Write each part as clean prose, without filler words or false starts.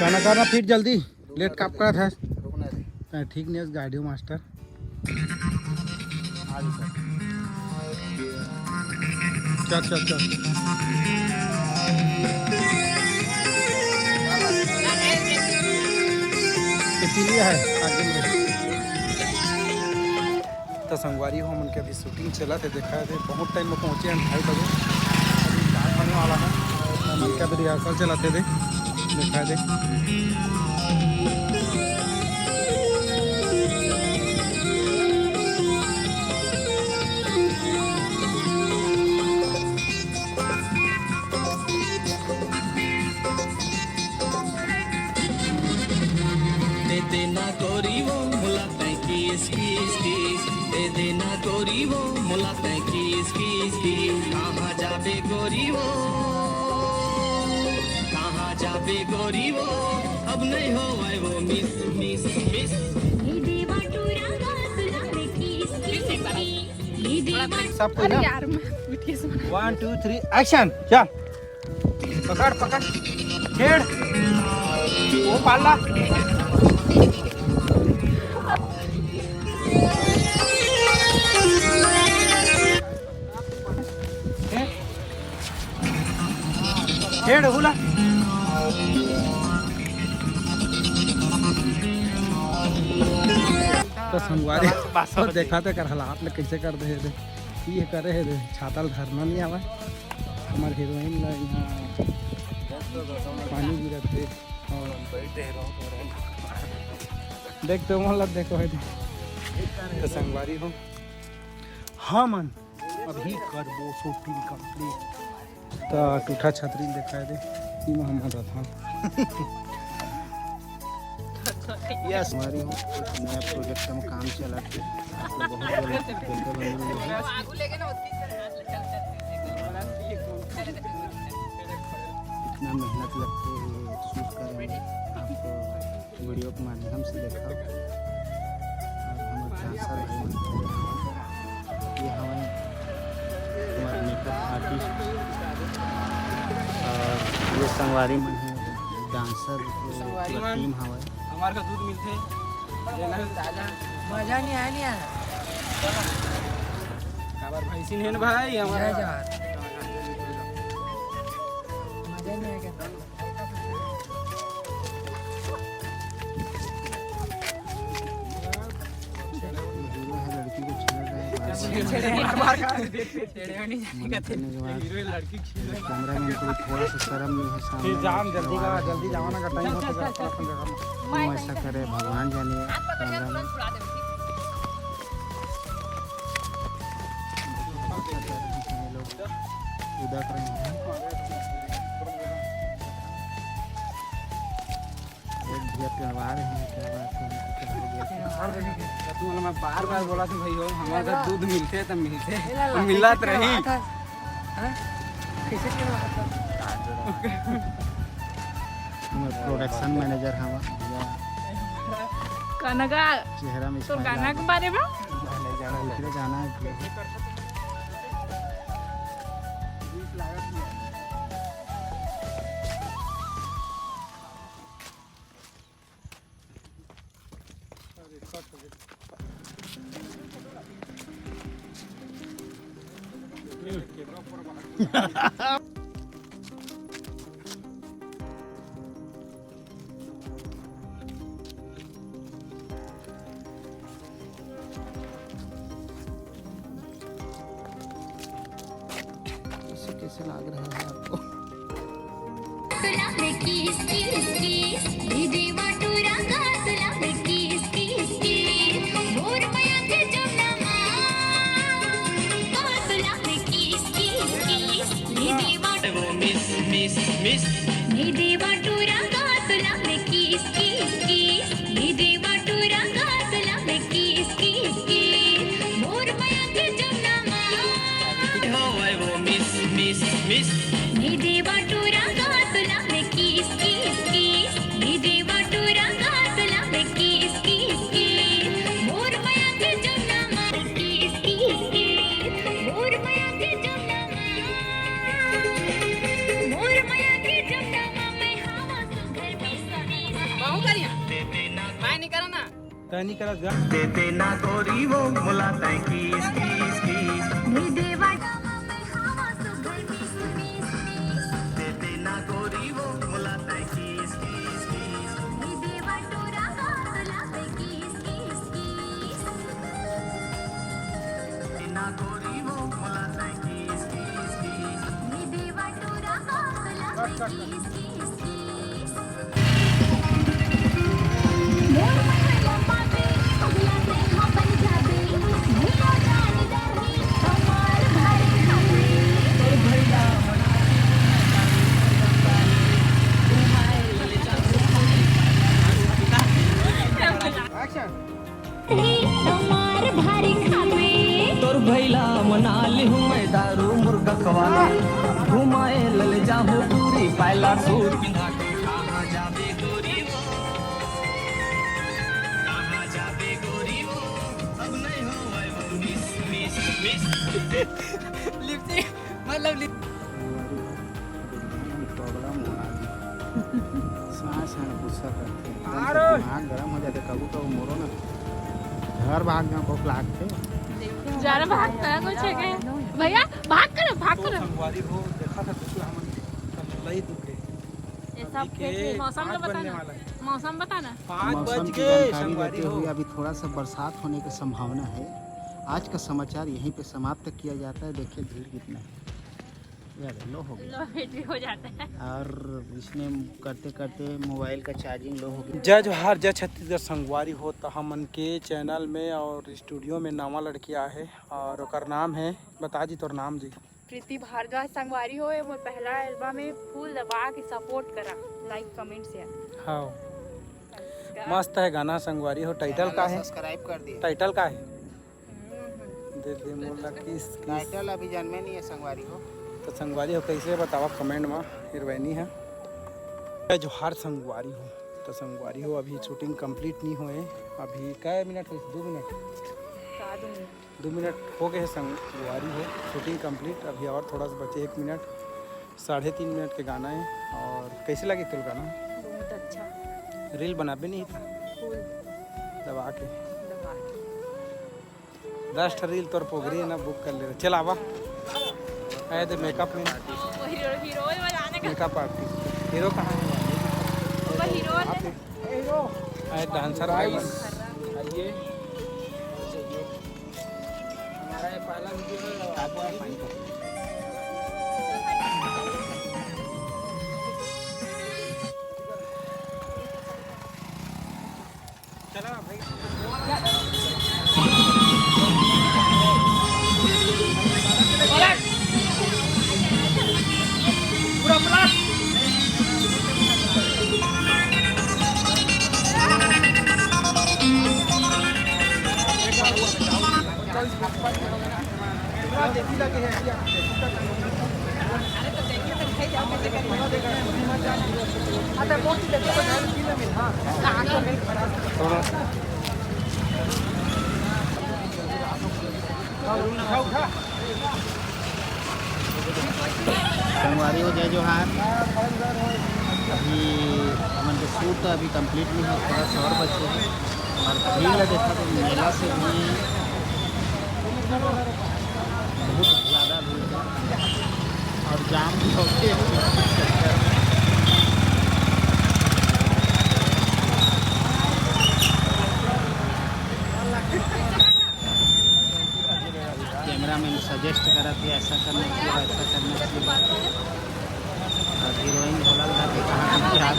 खाना करना फिर जल्दी लेट कब का था ठीक नहीं गाड़ी मास्टर चल चल चल इसीलिए है आगे में तो संगवारी हो मन के अभी शूटिंग चला थे देखा थे बहुत टाइम में पहुँचे हैं 2:30 बजे अभी स्टार्ट होने वाला है मन के अभी रिहर्सल चलाते थे देखा थे देना गोरी वो मुलाकात की इसकी दे देना गोरी वो मुलाकात की इसकी कहाँ जाबे गोरी वो कहाँ जाबे गोरी वो अब नहीं हो वो मिस मिस मिस सबको ना 1 2 3 एक्शन चल पकड़ पकड़ छेड़ वो पाला छेड़ बोला तो संगवारी बात देखा थे कर हालात में कैसे कर दे ये करे है छाता धरना नहीं आवा हमारे हीरोइन पानी गिरते देख तो मतलब देखो है तो संगवारी हो हाँ मन अभी कर वो शूटिंग कंप्लीट तो टूठा छतरी दिखाई दे ये मोहम्मद था यस हमारी हो नया प्रोजेक्ट में काम चला के इतना मेहनत लगते शूट करें आपको वीडियो के माध्यम से देखा और हमारे ये हमारे मेकअप आर्टिस्ट और ये संगवारी में है डांसर टीम हमारे हमारे का दूध मिलते मजा नहीं आया खबर भाई सिन है भाई हमारा मजा नहीं आएगा कैमरा मैन को थोड़ा सा शर्म नहीं है सामने जल्दी जाना का टाइम होता है ऐसा करे भगवान जाने कैमरा मैन उदा कर रहे हैं त्यौहार है क्या बात है मैं बार बार बोला था भाई हो हमारा दूध मिलते तो मिलते मिलत रही प्रोडक्शन मैनेजर हम कनगा चेहरा में तो गाना के बारे में गाना कैसे लग रहा है आपको मिस मिस मिस तय नहीं करा जा दे देना गोरी वो मुलाकात की इसकी दे देना गोरी वो मुलाकात की इसकी देना गोरी वो मुलाकात की इसकी तोर भैला मना लिहूं मैं दारू मुर्गा खवाले घुमाए लल जाहू पूरी पायला सूट पिंधा के कहाँ जाबे गोरी वो कहाँ जाबे गोरी वो अब नहीं हो आए वो मिस लिपस्टिक मतलब प्रॉब्लम हो रहा है सांस है गुस्सा करते हैं दिमाग गर्म हो जाते कबू कबू मोरो ना घर भाग में भूख लागते ज़्यादा भागता है कुछ है क्या भैया भाग करो संगवारी हो देखा था कुछ हम लई दुखे ये सब मौसम का बताना मौसम बताना 5 बज गए संगवारी हो अभी थोड़ा सा बरसात होने की संभावना है। आज का समाचार यहीं पे समाप्त किया जाता है। देखिए भीड़ कितना है यार लो हो गया हो जाता है और इसमें करते करते मोबाइल का चार्जिंग लो हो गया। जय जोहार जय छत्तीसगढ़ संगवारी हो तो हमन के चैनल में और स्टूडियो में नवा लड़किया है और ओकर नाम है बता जी तोर नाम जी प्रीति भारद्वाज संगवारी हो मोर पहला एल्बम में फूल दबा के सपोर्ट करा लाइक कमेंट शेयर हाँ मस्त है गाना संगवारी हो। टाइटल का है सब्सक्राइब कर दिए। टाइटल का है दे दे मोला किस टाइटल अभी जन्मे नहीं है संगवारी हो तो संगवारी हो कैसे बतावा कमेंट में हिरवैनी है। जय जोहार संगवारी हो तो संगवारी हो अभी शूटिंग कंप्लीट नहीं हुए अभी कै मिनट हो 2 मिनट 2 मिनट हो गए संगवारी हो शूटिंग कंप्लीट अभी और थोड़ा सा बचे 1 मिनट 3.5 मिनट के गाना है। और कैसे लगे तेल गाना बहुत अच्छा रील बनाबे नहीं था दबा के 10 रील तोर पोगरी है ना बुक कर ले चल आवा आए तो मेकअप में हीरो बनाने का मेकअप आर्टिस्ट हीरो कहाँ है वो हीरो आए डांसर आइए हमारा ये पहला वीडियो है चला भाई पूरा प्लाट देखी लगे हैं संगवारी हो जय जोहार। अभी हमन के शूट अभी कंप्लीट नहीं है थोड़ा सा और बचे हैं और भीड़ देखा तो मेला से भी बहुत ज़्यादा भीड़ है और जाम भी होते हैं। कैमरा मैन सजेस्ट करा कि ऐसा करना चाहिए वैसा करना चाहिए और हीरोइन बोला था कि कहाँ याद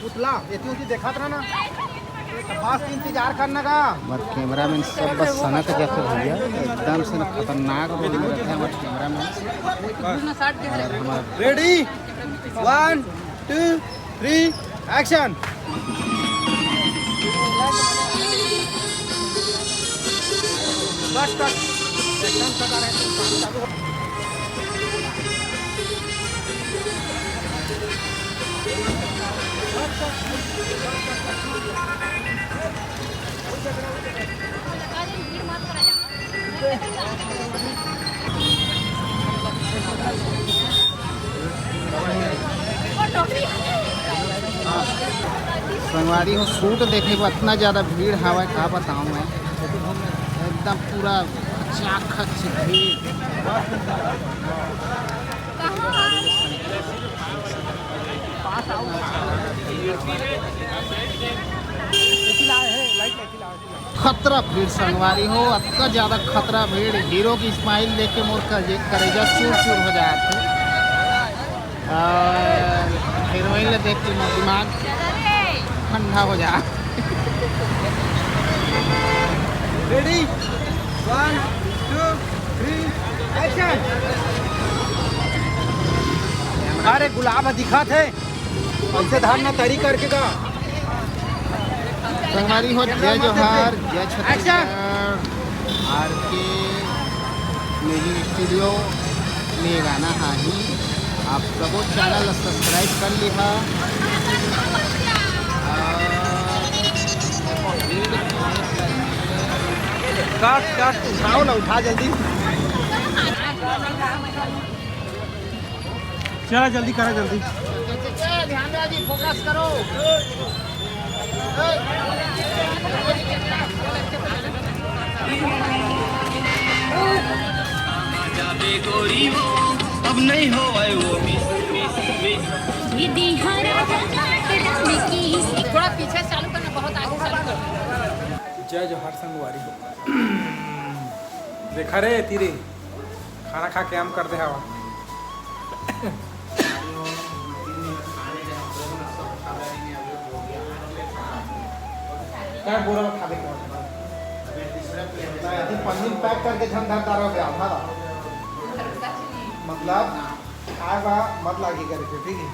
पुतला ये देखा था ना बस इंतजार करने का हमारे कैमरा मैन सब बस सनक जैसे भैया एकदम से खतरनाक रोल में रहते हैं हमारे कैमरा मैन। Ready 1 2 3 action. बस कट एकदम सदा रहते संगवारी हो सूट देखे पर इतना ज़्यादा भीड़ हवा का बताऊँ मैं, एकदम पूरा खच भीड़। खतरा भीड़ संगवारी हो, इतना ज़्यादा खतरा भीड़। हीरो की स्माइल देख के मोर करेजा चूर चूर हो जाते, और हीरोइन ले देख के मोर दिमाग ठंडा हो जा। Ready 1 2 3 action. अरे गुलाब दिखा थे ऐसे धारना तरी करके का। संगवारी हो जय जोहार, जय छत्तीसगढ़। आर के म्यूजिक स्टूडियो में गाना हाही आप सबो चैनल सब्सक्राइब कर लिहा। काट उठाओ ना, उठा जल्दी, चला जल्दी करा जल्दी। ध्यान दो जी, फोकस करो। जाबे गोरी वो अब नहीं हो वो थोड़ा पीछे चालू करना, बहुत आगे चालू करना। जय जोहार संगवारी हो। देखा रे तीरे खाना खा के हम कर दे हवा। क्या बोरा में खा दे पनीर पैक करके झंडा तारा पे आधा मतलब आएगा मत लागी करके, ठीक है।